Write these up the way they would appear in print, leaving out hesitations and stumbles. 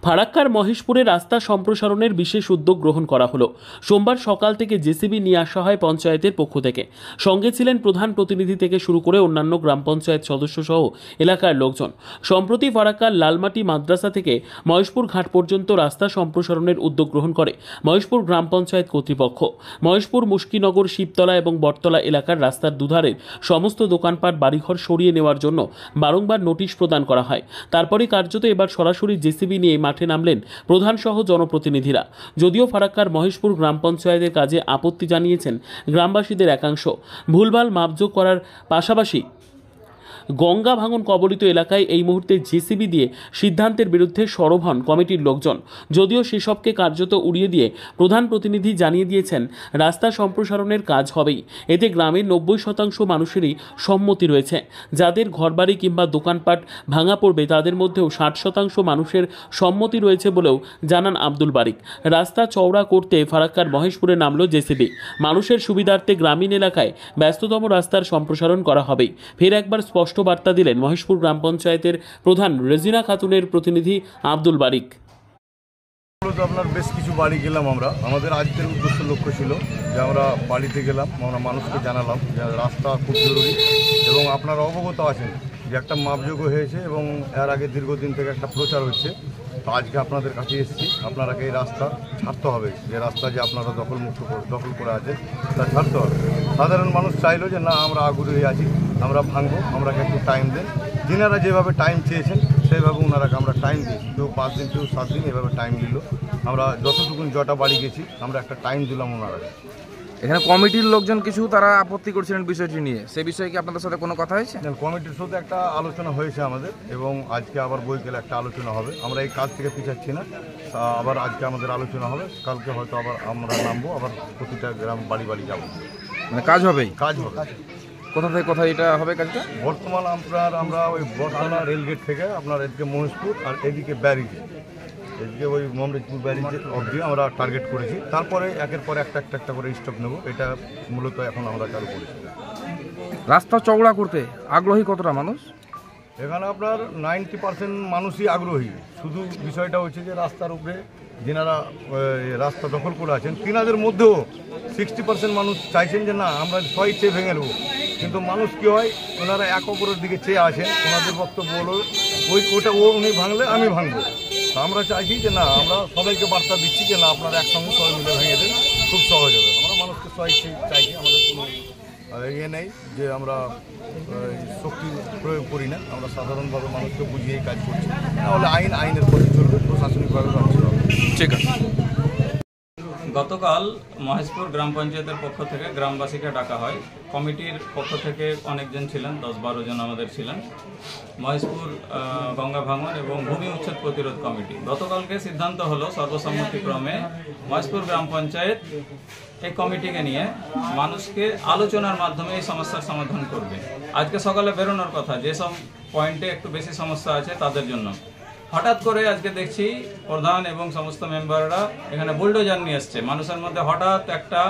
ফারাক্কার মহেশপুরে রাস্তা সম্প্রসারণের বিশেষ উদ্যোগ গ্রহণ করা হলো। সোমবার সকাল থেকে জেসিবি নিয়ে আসা হয় পঞ্চায়েতের পক্ষ থেকে। সঙ্গে ছিলেন প্রধান প্রতিনিধি থেকে শুরু করে অন্যান্য গ্রাম পঞ্চায়েত সদস্য সহ এলাকার লোকজন। সম্প্রতি ফারাক্কার লালমাটি মাদ্রাসা থেকে মহেশপুর ঘাট পর্যন্ত রাস্তা সম্প্রসারণের উদ্যোগ গ্রহণ করে মহেশপুর গ্রাম পঞ্চায়েত কর্তৃপক্ষ। মহেশপুর মুশকিনগর, শিবতলা এবং বটতলা এলাকার রাস্তার দুধারের সমস্ত দোকানপাট, বাড়িঘর সরিয়ে নেওয়ার জন্য বারংবার নোটিশ প্রদান করা হয়। তারপরে কার্যত এবার সরাসরি জেসিবি নিয়ে মাঠে নামলেন প্রধান সহ জনপ্রতিনিধিরা। যদিও ফারাক্কার মহেশপুর গ্রাম পঞ্চায়েতের কাজে আপত্তি জানিয়েছেন গ্রামবাসীদের একাংশ। ভুলভাল মাপজোক করার পাশাপাশি গঙ্গা ভাঙন কবলিত এলাকায় এই মুহূর্তে জেসিবি দিয়ে সিদ্ধান্তের বিরুদ্ধে সরব হন কমিটির লোকজন। যদিও সেসবকে কার্যত উড়িয়ে দিয়ে প্রধান প্রতিনিধি জানিয়ে দিয়েছেন রাস্তা সম্প্রসারণের কাজ হবেই। এতে গ্রামের 90% মানুষেরই সম্মতি রয়েছে। যাদের ঘরবাড়ি কিংবা দোকানপাট ভাঙা পড়বে তাদের মধ্যেও 60% মানুষের সম্মতি রয়েছে বলেও জানান আব্দুল বারিক। রাস্তা চওড়া করতে ফারাক্কার মহেশপুরে নামল জেসিবি। মানুষের সুবিধার্থে গ্রামীণ এলাকায় ব্যস্ততম রাস্তার সম্প্রসারণ করা হবেই। ফের একবার স্পষ্ট বার্তা দিলেন মহেশপুর গ্রাম পঞ্চায়েতের প্রধান রেজিনা খাতুনের প্রতিনিধি আব্দুল বারিক। আপনার বেশ কিছু বাড়ি গেলাম আমরা। আমাদের আজকের উদ্দেশ্য লক্ষ্য ছিল যে আমরা বাড়িতে গেলাম, আমরা মানুষকে জানালাম যে রাস্তা খুব জরুরি এবং আপনারা অবগত আছেন যে একটা মাপযোগ্য হয়েছে এবং এর আগে দীর্ঘদিন থেকে একটা প্রচার হচ্ছে। তো আজকে আপনাদের কাছে এসেছি, আপনারাকে এই রাস্তা ছাড়তে হবে। যে রাস্তা যে আপনারা দখল করে আছে তা ছাড়তে হবে। সাধারণ মানুষ চাইলো যে না, আমরা আগ্রহী আছি, আমরা ভাঙবো, আমরাকে একটু টাইম দেন। যিনারা যেভাবে টাইম চেয়েছেন সেইভাবে ওনারাকে আমরা টাইম দিয়েছি। কেউ 5 দিন, কেউ 7 দিন এভাবে টাইম দিল। আমরা যতটুকু জটা বাড়ি গেছি আমরা একটা টাইম দিলাম ওনারাকে। এখানে কমিটির লোকজন কিছু তারা আপত্তি করছিলেন বিষয়টি নিয়ে, সেই বিষয়ে কি আপনাদের সাথে কোনো কথা হয়েছে? কমিটির সাথে একটা আলোচনা হয়েছে আমাদের এবং আজকে আবার বইকেলে একটা আলোচনা হবে। আমরা এই কাজ থেকে পিছাচ্ছি না, আবার আজকে আমাদের আলোচনা হবে। কালকে হয়তো আবার আমরা নামবো, আবার প্রতিটা গ্রাম বাড়ি বাড়ি যাবো। মানে কাজ হবেই? কাজ হবে। কোথা থেকে কোথায় এটা হবে কাজটা? বর্তমান আমরা ওই বটতলা রেলগেট থেকে আপনার এদিকে মহেশপুর আর এদিকে ব্যারিজে, এদিকে ওই মমরিজপুর ব্যারিজে অবধি আমরা টার্গেট করেছি। তারপরে একের পর একটা করে স্টপ নেব। এটা মূলত এখন আমরা চালু করেছি। রাস্তা চওড়া করতে আগ্রহী কতটা মানুষ? এখানে আপনার 90% মানুষই আগ্রহী। শুধু বিষয়টা হচ্ছে যে রাস্তার উপরে যেনারা রাস্তা দখল করে আছেন তিনাদের মধ্যেও 60% মানুষ চাইছেন যে না, আমরা স্বইচ্ছে ভেঙে নেব। কিন্তু মানুষ কী হয়, ওনারা এক অপরের দিকে চেয়ে আছেন। ওনাদের বক্তব্য হলো ওটা উনি ভাঙলে আমি ভাঙবো। তা আমরা চাইছি যে না, আমরা সবাইকে বার্তা দিচ্ছি যে না, আপনারা একসঙ্গে সবাই মিলে ভেঙে দেন, খুব সহজ হবে। আমরা মানুষকে স্বইচ্ছে চাইছি, আমাদের কোনো ইয়ে নেই যে আমরা শক্তি প্রয়োগ করি না। আমরা সাধারণভাবে মানুষকে বুঝিয়েই কাজ করছি। তাহলে আইনের পথে চলবে, প্রশাসনিকভাবে কাজ হবে। ঠিক আছে। গতকাল মহেশপুর গ্রাম পঞ্চায়েতের পক্ষ থেকে গ্রামবাসীকে ডাকা হয়। কমিটির পক্ষ থেকে অনেকজন ছিলেন, 10-12 জন আমাদের ছিলেন। মহেশপুর গঙ্গা ভাঙন এবং ভূমি উচ্ছেদ প্রতিরোধ কমিটি। গতকালকে সিদ্ধান্ত হলো সর্বসম্মতিক্রমে মহেশপুর গ্রাম পঞ্চায়েত এই কমিটিকে নিয়ে মানুষকে আলোচনার মাধ্যমে এই সমস্যার সমাধান করবে। আজকে সকালে বেরোনোর কথা, যেসব পয়েন্টে একটু বেশি সমস্যা আছে তাদের জন্য। হঠাৎ করে আজকে দেখছি প্রধান এবং সমস্ত মেম্বাররা এখানে বুলডোজার নিয়ে এসছে। মানুষের মধ্যে হঠাৎ একটা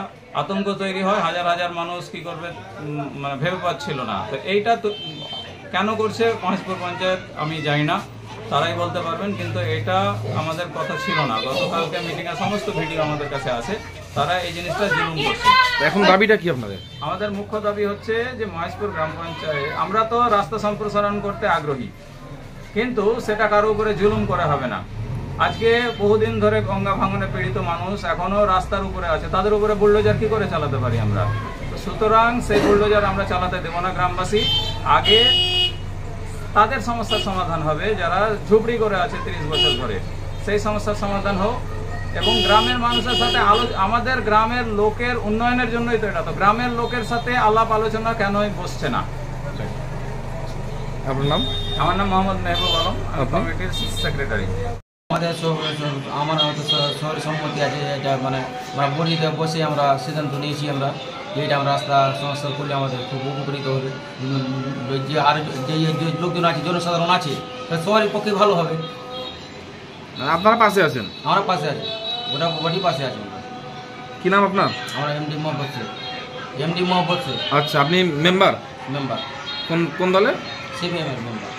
আতঙ্ক তৈরি হয়, হাজার হাজার মানুষ কি করবে মানে ভেবে পাচ্ছিল না। তো এইটা তো কেন করছে মহেশপুর পঞ্চায়েত আমি জানি না, তারাই বলতে পারবেন। কিন্তু এটা আমাদের কথা ছিল না। গতকালকে মিটিংয়ের সমস্ত ভিডিও আমাদের কাছে আছে। তারা এই জিনিসটা জুলুম করছে। এখন দাবিটা কি আপনাদের? আমাদের মুখ্য দাবি হচ্ছে যে মহেশপুর গ্রাম পঞ্চায়েত, আমরা তো রাস্তা সম্প্রসারণ করতে আগ্রহী, কিন্তু সেটা কারো উপরে জুলুম করা হবে না। আজকে বহুদিন ধরে গঙ্গা ভাঙনে পীড়িত মানুষ এখনো রাস্তার উপরে আছে, তাদের উপরে বুলডোজার কি করে চালাতে পারি আমরা? সুতরাং সেই বুলডোজার আমরা চালাতে দেব না। গ্রামবাসী আগে তাদের সমস্যার সমাধান হবে, যারা ঝুপড়ি করে আছে 30 বছর ধরে, সেই সমস্যার সমাধান হোক। এবং গ্রামের মানুষের সাথে আমাদের গ্রামের লোকের উন্নয়নের জন্যই তো এটা। তো গ্রামের লোকের সাথে আলাপ আলোচনা কেনই বসছে না? আপনার নাম? আমার নাম মোহাম্মদ মেহবুব আলম, আমি কমিটির সেক্রেটারি। আমাদের আমার শহরের সম্মতি আছে। এটা মানে আমরা বলিতে বসে আমরা সিদ্ধান্ত নিয়েছি আমরা যে এটা আমরা রাস্তা সংস্কার করলে আমাদের খুব উপকৃত হবে। যে আর যে লোকজন আছে, জনসাধারণ আছে, সবারই পক্ষে ভালো হবে। আপনারা পাশে আছেন? আমরা পাশে আছি, গোটা বডি পাশে আছি। কি নাম আপনার? আমরা এমডি মোহাম্মদ শেখ। আচ্ছা, আপনি মেম্বার? মেম্বার কোন দলে? সিপিএম এর মেম্বার।